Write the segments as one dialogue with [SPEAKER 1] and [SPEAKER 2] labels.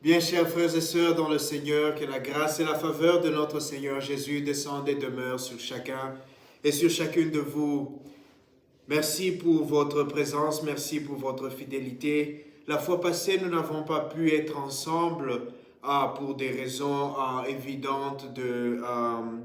[SPEAKER 1] Bien, chers frères et sœurs dans le Seigneur, que la grâce et la faveur de notre Seigneur Jésus descendent et demeurent sur chacun et sur chacune de vous. Merci pour votre présence, merci pour votre fidélité. La fois passée, nous n'avons pas pu être ensemble pour des raisons évidentes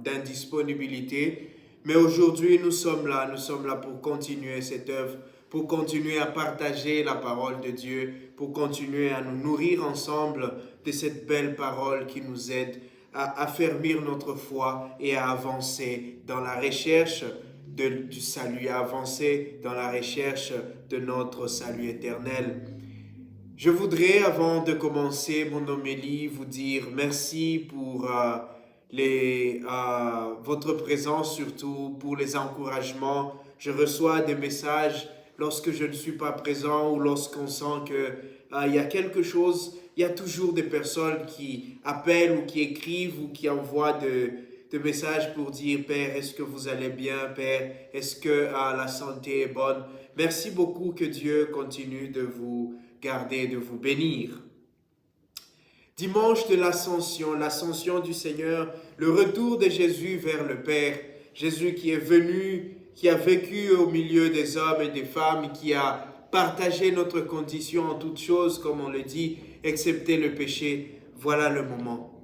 [SPEAKER 1] d'indisponibilité. Mais aujourd'hui, nous sommes là pour continuer cette œuvre, pour continuer à partager la parole de Dieu, pour continuer à nous nourrir ensemble de cette belle parole qui nous aide à affermir notre foi et à avancer dans la recherche du salut, à avancer dans la recherche de notre salut éternel. Je voudrais, avant de commencer mon homélie, vous dire merci pour votre présence, surtout pour les encouragements. Je reçois des messages lorsque je ne suis pas présent ou lorsqu'on sent qu'il y a quelque chose. Il y a toujours des personnes qui appellent ou qui écrivent ou qui envoient de messages pour dire « Père, est-ce que vous allez bien? Père, est-ce que la santé est bonne? » Merci beaucoup, que Dieu continue de vous garder, de vous bénir. Dimanche de l'ascension du Seigneur, le retour de Jésus vers le Père. Jésus qui est venu, qui a vécu au milieu des hommes et des femmes, qui a partagé notre condition en toutes choses, comme on le dit, excepté le péché. Voilà le moment.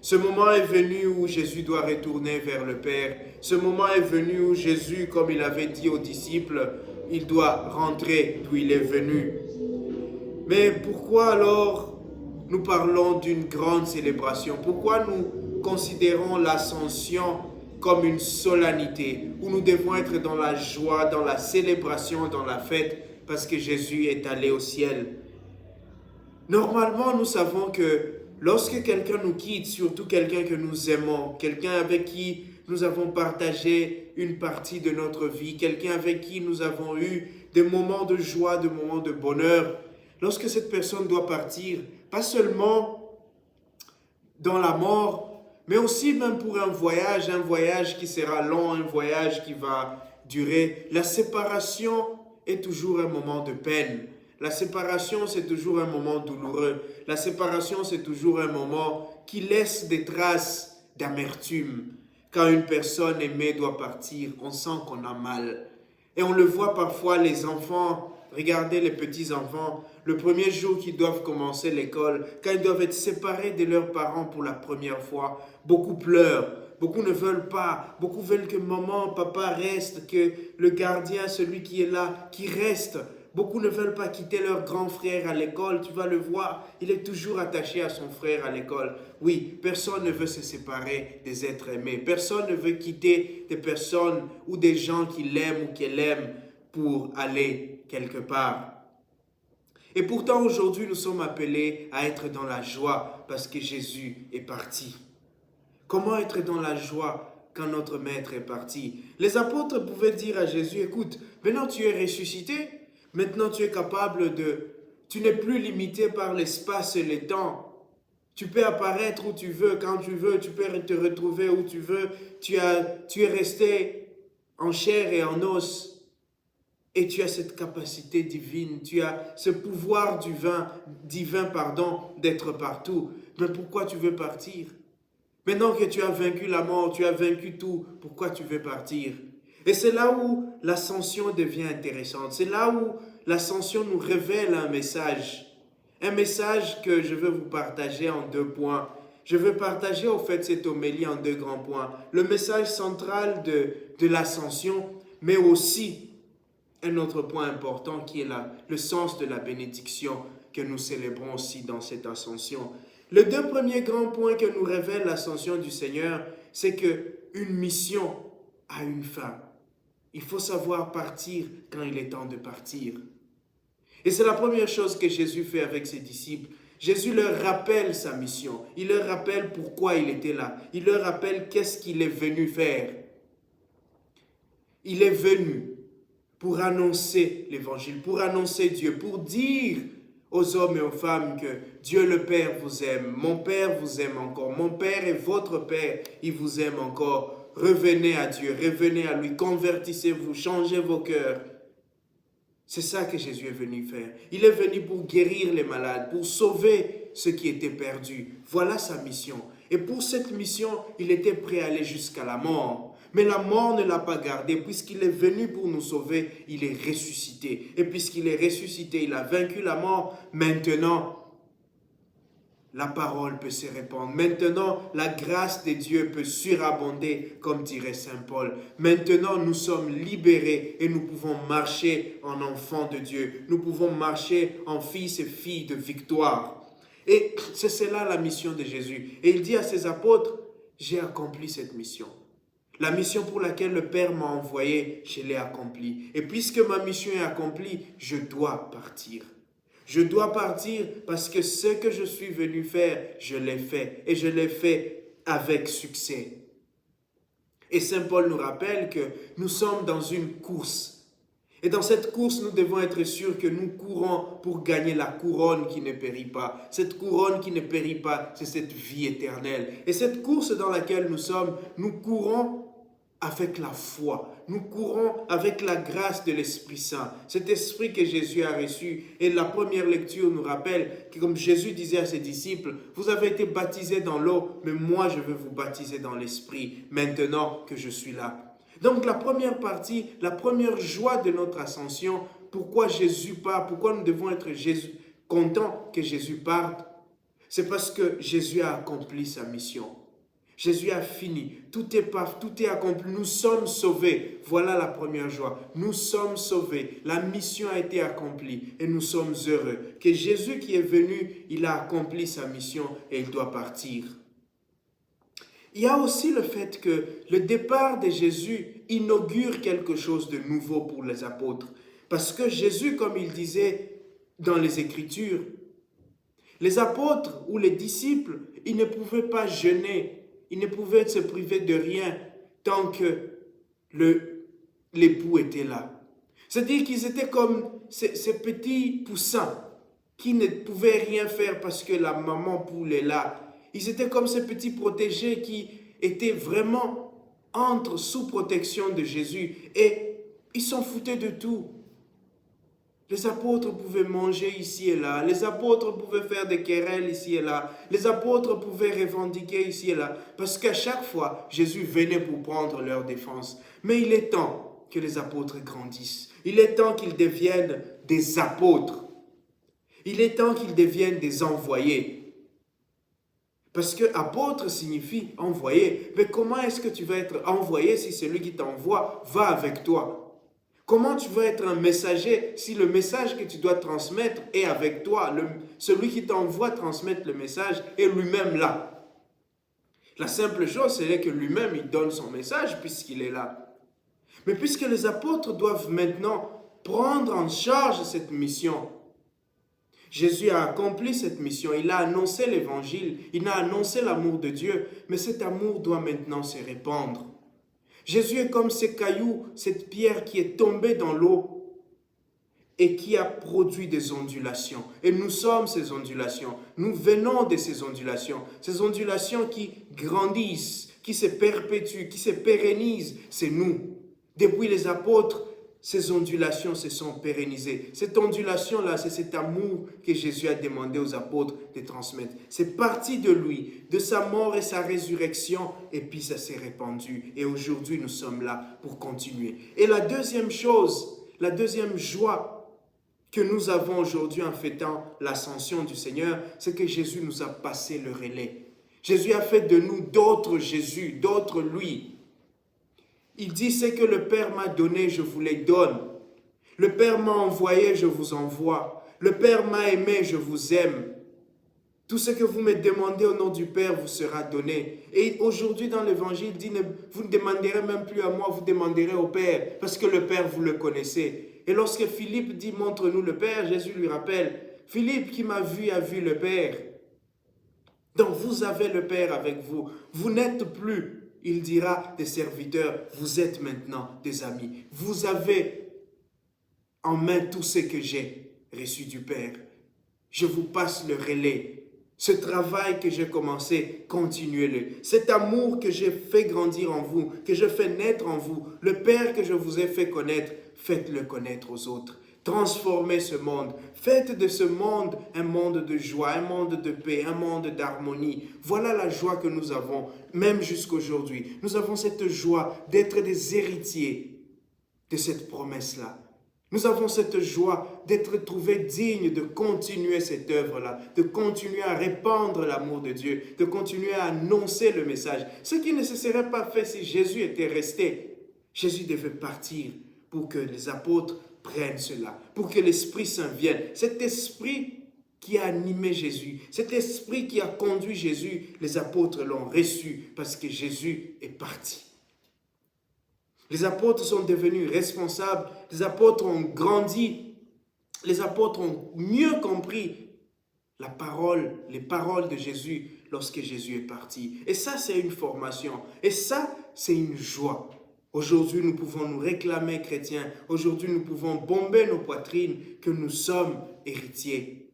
[SPEAKER 1] Ce moment est venu où Jésus doit retourner vers le Père. Ce moment est venu où Jésus, comme il avait dit aux disciples, il doit rentrer d'où il est venu. Mais pourquoi alors nous parlons d'une grande célébration? Pourquoi nous considérons l'ascension comme une solennité où nous devons être dans la joie, dans la célébration, dans la fête, parce que Jésus est allé au ciel? Normalement, nous savons que lorsque quelqu'un nous quitte, surtout quelqu'un que nous aimons, quelqu'un avec qui nous avons partagé une partie de notre vie, quelqu'un avec qui nous avons eu des moments de joie, des moments de bonheur, lorsque cette personne doit partir, pas seulement dans la mort, mais aussi même pour un voyage qui sera long, un voyage qui va durer, la séparation est toujours un moment de peine. La séparation, c'est toujours un moment douloureux. La séparation, c'est toujours un moment qui laisse des traces d'amertume. Quand une personne aimée doit partir, on sent qu'on a mal. Et on le voit parfois, les enfants, regardez les petits-enfants, le premier jour qu'ils doivent commencer l'école, quand ils doivent être séparés de leurs parents pour la première fois, beaucoup pleurent, beaucoup ne veulent pas, beaucoup veulent que maman, papa reste, que le gardien, celui qui est là, qui reste. Beaucoup ne veulent pas quitter leur grand frère à l'école, tu vas le voir, il est toujours attaché à son frère à l'école. Oui, personne ne veut se séparer des êtres aimés, personne ne veut quitter des personnes ou des gens qu'il aime ou qu'elle aime pour aller quelque part. Et pourtant aujourd'hui nous sommes appelés à être dans la joie parce que Jésus est parti. Comment être dans la joie quand notre maître est parti? Les apôtres pouvaient dire à Jésus, écoute, maintenant tu es ressuscité, maintenant tu es capable tu n'es plus limité par l'espace et le temps. Tu peux apparaître où tu veux, quand tu veux, tu peux te retrouver où tu veux. Tu es resté en chair et en os. Et tu as cette capacité divine, tu as ce pouvoir divin, d'être partout. Mais pourquoi tu veux partir? Maintenant que tu as vaincu la mort, tu as vaincu tout, pourquoi tu veux partir? Et c'est là où l'ascension devient intéressante. C'est là où l'ascension nous révèle un message. Un message que je veux vous partager en 2 points. Je veux partager au fait cette homélie en 2 grands points. Le message central de l'ascension, mais aussi un autre point important qui est le sens de la bénédiction que nous célébrons aussi dans cette ascension. Les 2 premiers grands points que nous révèle l'ascension du Seigneur, c'est qu'une mission a une fin. Il faut savoir partir quand il est temps de partir. Et c'est la première chose que Jésus fait avec ses disciples. Jésus leur rappelle sa mission. Il leur rappelle pourquoi il était là. Il leur rappelle qu'est-ce qu'il est venu faire. Il est venu pour annoncer l'évangile, pour annoncer Dieu, pour dire aux hommes et aux femmes que Dieu le Père vous aime, mon Père vous aime encore, mon Père est votre Père, il vous aime encore. Revenez à Dieu, revenez à lui, convertissez-vous, changez vos cœurs. C'est ça que Jésus est venu faire. Il est venu pour guérir les malades, pour sauver ceux qui étaient perdus. Voilà sa mission. Et pour cette mission, il était prêt à aller jusqu'à la mort. Mais la mort ne l'a pas gardé, puisqu'il est venu pour nous sauver, il est ressuscité. Et puisqu'il est ressuscité, il a vaincu la mort. Maintenant, la parole peut se répandre. Maintenant, la grâce de Dieu peut surabonder, comme dirait Saint Paul. Maintenant, nous sommes libérés et nous pouvons marcher en enfants de Dieu. Nous pouvons marcher en fils et filles de victoire. Et c'est cela la mission de Jésus. Et il dit à ses apôtres, j'ai accompli cette mission. La mission pour laquelle le Père m'a envoyé, je l'ai accomplie. Et puisque ma mission est accomplie, je dois partir. Je dois partir parce que ce que je suis venu faire, je l'ai fait. Et je l'ai fait avec succès. Et Saint Paul nous rappelle que nous sommes dans une course. Et dans cette course, nous devons être sûrs que nous courons pour gagner la couronne qui ne périt pas. Cette couronne qui ne périt pas, c'est cette vie éternelle. Et cette course dans laquelle nous sommes, nous courons avec la foi. Nous courons avec la grâce de l'Esprit Saint. Cet Esprit que Jésus a reçu. Et la première lecture nous rappelle que comme Jésus disait à ses disciples, vous avez été baptisés dans l'eau, mais moi je veux vous baptiser dans l'Esprit, maintenant que je suis là. Donc la première partie, la première joie de notre ascension, pourquoi Jésus part, pourquoi nous devons être contents que Jésus parte, c'est parce que Jésus a accompli sa mission. Jésus a fini, tout est accompli, nous sommes sauvés. Voilà la première joie, nous sommes sauvés, la mission a été accomplie et nous sommes heureux. Que Jésus qui est venu, il a accompli sa mission et il doit partir. Il y a aussi le fait que le départ de Jésus inaugure quelque chose de nouveau pour les apôtres. Parce que Jésus, comme il disait dans les Écritures, les apôtres ou les disciples, ils ne pouvaient pas jeûner. Ils ne pouvaient se priver de rien tant que l'époux était là. C'est-à-dire qu'ils étaient comme ces petits poussins qui ne pouvaient rien faire parce que la maman poule est là. Ils étaient comme ces petits protégés qui étaient vraiment sous protection de Jésus. Et ils s'en foutaient de tout. Les apôtres pouvaient manger ici et là. Les apôtres pouvaient faire des querelles ici et là. Les apôtres pouvaient revendiquer ici et là. Parce qu'à chaque fois, Jésus venait pour prendre leur défense. Mais il est temps que les apôtres grandissent. Il est temps qu'ils deviennent des apôtres. Il est temps qu'ils deviennent des envoyés. Parce que apôtre signifie envoyé. Mais comment est-ce que tu vas être envoyé si celui qui t'envoie va avec toi? Comment tu vas être un messager si le message que tu dois transmettre est avec toi? Celui qui t'envoie transmettre le message est lui-même là. La simple chose, c'est que lui-même, il donne son message puisqu'il est là. Mais puisque les apôtres doivent maintenant prendre en charge cette mission, Jésus a accompli cette mission, il a annoncé l'évangile, il a annoncé l'amour de Dieu, mais cet amour doit maintenant se répandre. Jésus est comme ces cailloux, cette pierre qui est tombée dans l'eau et qui a produit des ondulations. Et nous sommes ces ondulations. Nous venons de ces ondulations qui grandissent, qui se perpétuent, qui se pérennisent. C'est nous. Depuis les apôtres, ces ondulations se sont pérennisées. Cette ondulation-là, c'est cet amour que Jésus a demandé aux apôtres de transmettre. C'est parti de lui, de sa mort et sa résurrection, et puis ça s'est répandu. Et aujourd'hui, nous sommes là pour continuer. Et la deuxième chose, la deuxième joie que nous avons aujourd'hui en fêtant l'ascension du Seigneur, c'est que Jésus nous a passé le relais. Jésus a fait de nous d'autres Jésus, d'autres lui. Il dit, ce que le Père m'a donné, je vous les donne. Le Père m'a envoyé, je vous envoie. Le Père m'a aimé, je vous aime. Tout ce que vous me demandez au nom du Père vous sera donné. Et aujourd'hui dans l'Évangile, il dit, vous ne demanderez même plus à moi, vous demanderez au Père, parce que le Père, vous le connaissez. Et lorsque Philippe dit, montre-nous le Père, Jésus lui rappelle, Philippe qui m'a vu a vu le Père. Donc vous avez le Père avec vous. Vous n'êtes plus, il dira, des serviteurs, vous êtes maintenant des amis. Vous avez en main tout ce que j'ai reçu du Père. Je vous passe le relais. Ce travail que j'ai commencé, continuez-le. Cet amour que j'ai fait grandir en vous, que je fais naître en vous, le Père que je vous ai fait connaître, faites-le connaître aux autres. transformer ce monde. Faites de ce monde un monde de joie, un monde de paix, un monde d'harmonie. Voilà la joie que nous avons, même jusqu'aujourd'hui. Nous avons cette joie d'être des héritiers de cette promesse-là. Nous avons cette joie d'être trouvés dignes de continuer cette œuvre-là, de continuer à répandre l'amour de Dieu, de continuer à annoncer le message. Ce qui ne se serait pas fait si Jésus était resté. Jésus devait partir pour que les apôtres prennent cela, pour que l'Esprit Saint vienne. Cet esprit qui a animé Jésus, cet esprit qui a conduit Jésus, les apôtres l'ont reçu parce que Jésus est parti. Les apôtres sont devenus responsables, les apôtres ont grandi, les apôtres ont mieux compris les paroles de Jésus lorsque Jésus est parti. Et ça, c'est une formation. Et ça, c'est une joie. Aujourd'hui, nous pouvons nous réclamer chrétiens. Aujourd'hui, nous pouvons bomber nos poitrines que nous sommes héritiers.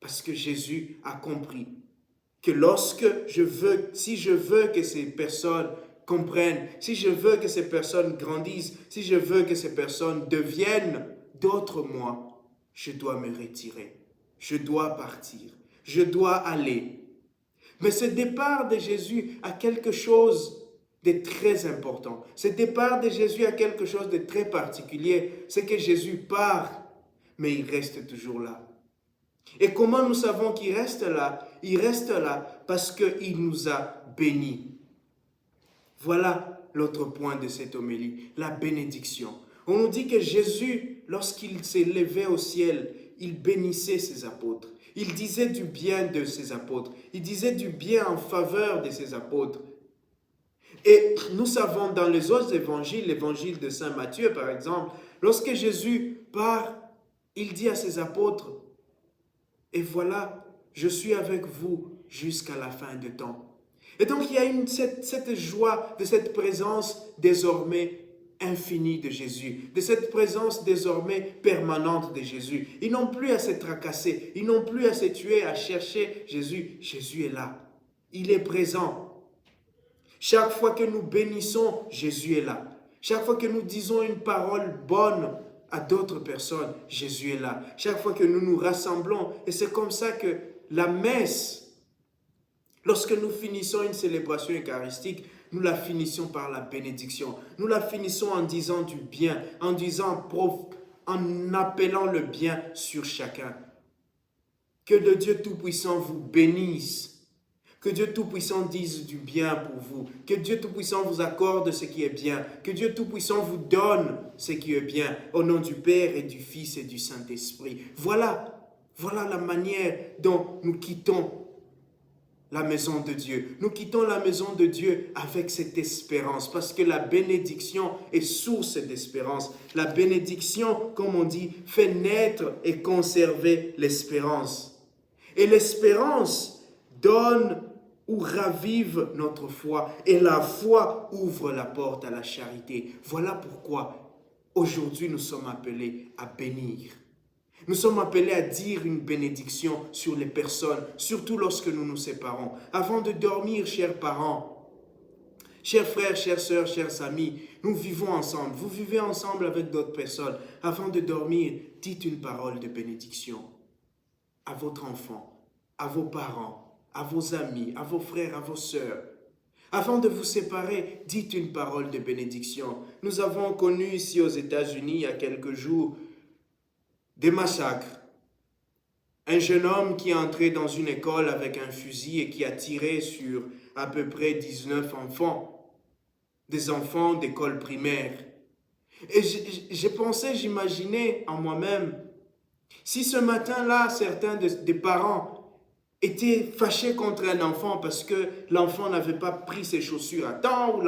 [SPEAKER 1] Parce que Jésus a compris que si je veux que ces personnes comprennent, si je veux que ces personnes grandissent, si je veux que ces personnes deviennent d'autres moi, je dois me retirer. Je dois partir. Je dois aller. Mais ce départ de Jésus a quelque chose de très important. Ce départ de Jésus a quelque chose de très particulier. C'est que Jésus part, mais il reste toujours là. Et comment nous savons qu'il reste là? Il reste là parce qu'il nous a bénis. Voilà l'autre point de cette homélie, la bénédiction. On nous dit que Jésus, lorsqu'il s'est levé au ciel, il bénissait ses apôtres. Il disait du bien de ses apôtres. Il disait du bien en faveur de ses apôtres. Et nous savons dans les autres évangiles, l'évangile de Saint Matthieu par exemple, lorsque Jésus part, il dit à ses apôtres, « Et voilà, je suis avec vous jusqu'à la fin du temps. » Et donc il y a cette joie de cette présence désormais infinie de Jésus, de cette présence désormais permanente de Jésus. Ils n'ont plus à se tracasser, ils n'ont plus à se tuer, à chercher Jésus. Jésus est là, il est présent. Chaque fois que nous bénissons, Jésus est là. Chaque fois que nous disons une parole bonne à d'autres personnes, Jésus est là. Chaque fois que nous nous rassemblons, et c'est comme ça que la messe, lorsque nous finissons une célébration eucharistique, nous la finissons par la bénédiction. Nous la finissons en disant du bien, en appelant le bien sur chacun. Que le Dieu Tout-Puissant vous bénisse. Que Dieu Tout-Puissant dise du bien pour vous. Que Dieu Tout-Puissant vous accorde ce qui est bien. Que Dieu Tout-Puissant vous donne ce qui est bien. Au nom du Père et du Fils et du Saint-Esprit. Voilà la manière dont nous quittons la maison de Dieu. Nous quittons la maison de Dieu avec cette espérance, parce que la bénédiction est source d'espérance. La bénédiction, comme on dit, fait naître et conserver l'espérance. Et l'espérance donne ou ravive notre foi, et la foi ouvre la porte à la charité. Voilà pourquoi aujourd'hui nous sommes appelés à bénir. Nous sommes appelés à dire une bénédiction sur les personnes, surtout lorsque nous nous séparons. Avant de dormir, chers parents, chers frères, chères sœurs, chers amis, nous vivons ensemble. Vous vivez ensemble avec d'autres personnes. Avant de dormir, dites une parole de bénédiction à votre enfant, à vos parents, à vos amis, à vos frères, à vos sœurs. Avant de vous séparer, dites une parole de bénédiction. Nous avons connu ici aux États-Unis il y a quelques jours des massacres. Un jeune homme qui est entré dans une école avec un fusil et qui a tiré sur à peu près 19 enfants, des enfants d'école primaire. Et j'imaginais en moi-même, si ce matin-là, certains des parents étaient fâchés contre un enfant parce que l'enfant n'avait pas pris ses chaussures à temps, ou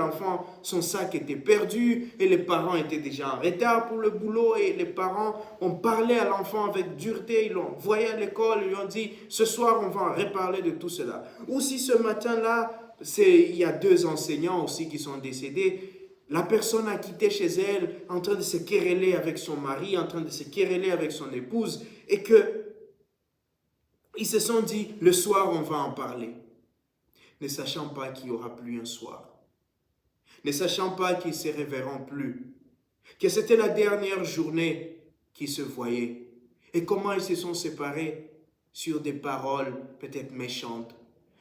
[SPEAKER 1] son sac était perdu, et les parents étaient déjà en retard pour le boulot, et les parents ont parlé à l'enfant avec dureté, ils l'ont envoyé à l'école, ils lui ont dit, ce soir on va reparler de tout cela. Ou si ce matin-là, il y a 2 enseignants aussi qui sont décédés, la personne a quitté chez elle en train de se quereller avec son mari, en train de se quereller avec son épouse, et que ils se sont dit, le soir, on va en parler. Ne sachant pas qu'il n'y aura plus un soir. Ne sachant pas qu'ils ne se reverront plus. Que c'était la dernière journée qui se voyaient. Et comment ils se sont séparés? Sur des paroles peut-être méchantes,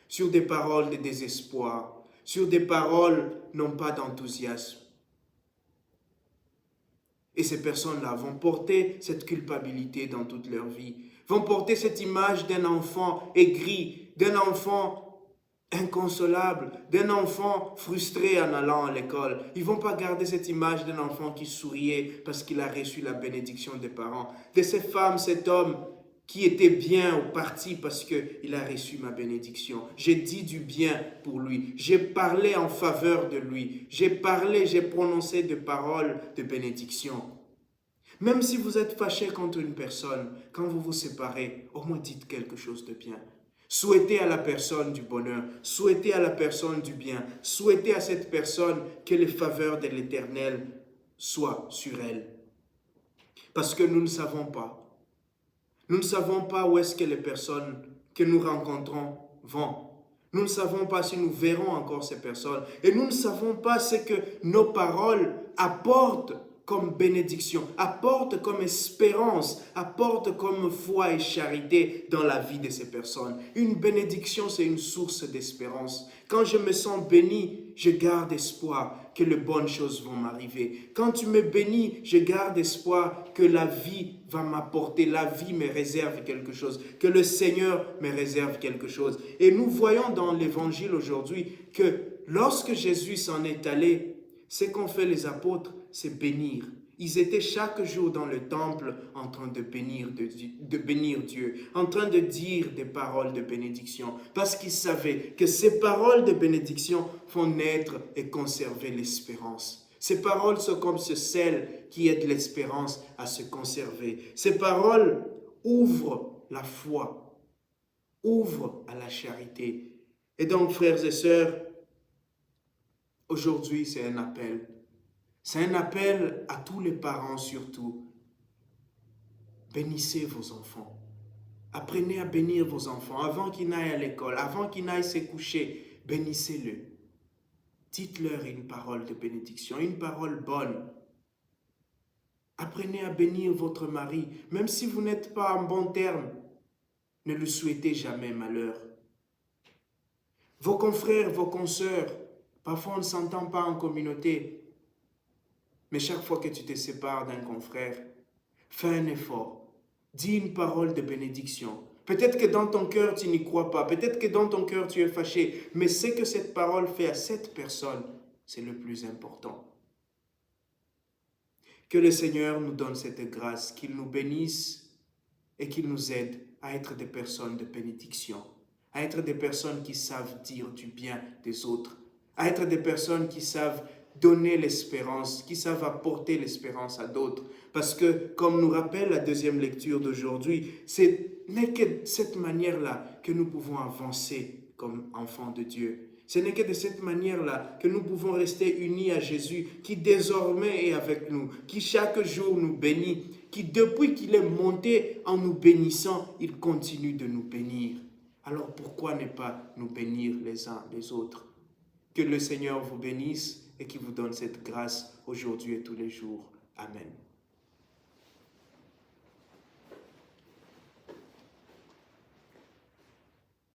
[SPEAKER 1] sur des paroles de désespoir, sur des paroles non pas d'enthousiasme. Et ces personnes-là vont porter cette culpabilité dans toute leur vie, vont porter cette image d'un enfant aigri, d'un enfant inconsolable, d'un enfant frustré en allant à l'école. Ils ne vont pas garder cette image d'un enfant qui souriait parce qu'il a reçu la bénédiction des parents. De cette femme, cet homme qui était bien au parti parce qu'il a reçu ma bénédiction. J'ai dit du bien pour lui. J'ai parlé en faveur de lui. J'ai prononcé des paroles de bénédiction. Même si vous êtes fâché contre une personne, quand vous vous séparez, au moins dites quelque chose de bien. Souhaitez à la personne du bonheur, souhaitez à la personne du bien, souhaitez à cette personne que les faveurs de l'Éternel soient sur elle. Parce que nous ne savons pas. Nous ne savons pas où est-ce que les personnes que nous rencontrons vont. Nous ne savons pas si nous verrons encore ces personnes. Et nous ne savons pas ce que nos paroles apportent comme bénédiction, apportent comme espérance, apportent comme foi et charité dans la vie de ces personnes. Une bénédiction, c'est une source d'espérance. Quand je me sens béni, je garde espoir que les bonnes choses vont m'arriver. Quand tu me bénis, je garde espoir que la vie va m'apporter, la vie me réserve quelque chose, que le Seigneur me réserve quelque chose. Et nous voyons dans l'Évangile aujourd'hui que lorsque Jésus s'en est allé, ce qu'ont fait les apôtres, c'est bénir. Ils étaient chaque jour dans le temple en train de bénir Dieu, en train de dire des paroles de bénédiction, parce qu'ils savaient que ces paroles de bénédiction font naître et conserver l'espérance. Ces paroles sont comme ce sel qui aide l'espérance à se conserver. Ces paroles ouvrent la foi, ouvrent à la charité. Et donc, frères et sœurs, aujourd'hui, c'est un appel. C'est un appel à tous les parents surtout. Bénissez vos enfants. Apprenez à bénir vos enfants avant qu'ils n'aillent à l'école, avant qu'ils n'aillent se coucher. Bénissez-le. Dites-leur une parole de bénédiction, une parole bonne. Apprenez à bénir votre mari, même si vous n'êtes pas en bon terme. Ne lui souhaitez jamais malheur. Vos confrères, vos consoeurs, parfois on ne s'entend pas en communauté. Mais chaque fois que tu te sépares d'un confrère, fais un effort. Dis une parole de bénédiction. Peut-être que dans ton cœur, tu n'y crois pas. Peut-être que dans ton cœur, tu es fâché. Mais ce que cette parole fait à cette personne, c'est le plus important. Que le Seigneur nous donne cette grâce, qu'il nous bénisse et qu'il nous aide à être des personnes de bénédiction, à être des personnes qui savent dire du bien des autres, à être des personnes qui savent donner l'espérance, qui savent apporter l'espérance à d'autres. Parce que, comme nous rappelle la deuxième lecture d'aujourd'hui, ce n'est que de cette manière-là que nous pouvons avancer comme enfants de Dieu. Ce n'est que de cette manière-là que nous pouvons rester unis à Jésus, qui désormais est avec nous, qui chaque jour nous bénit, qui depuis qu'il est monté en nous bénissant, il continue de nous bénir. Alors pourquoi ne pas nous bénir les uns les autres? Que le Seigneur vous bénisse et qui vous donne cette grâce aujourd'hui et tous les jours. Amen.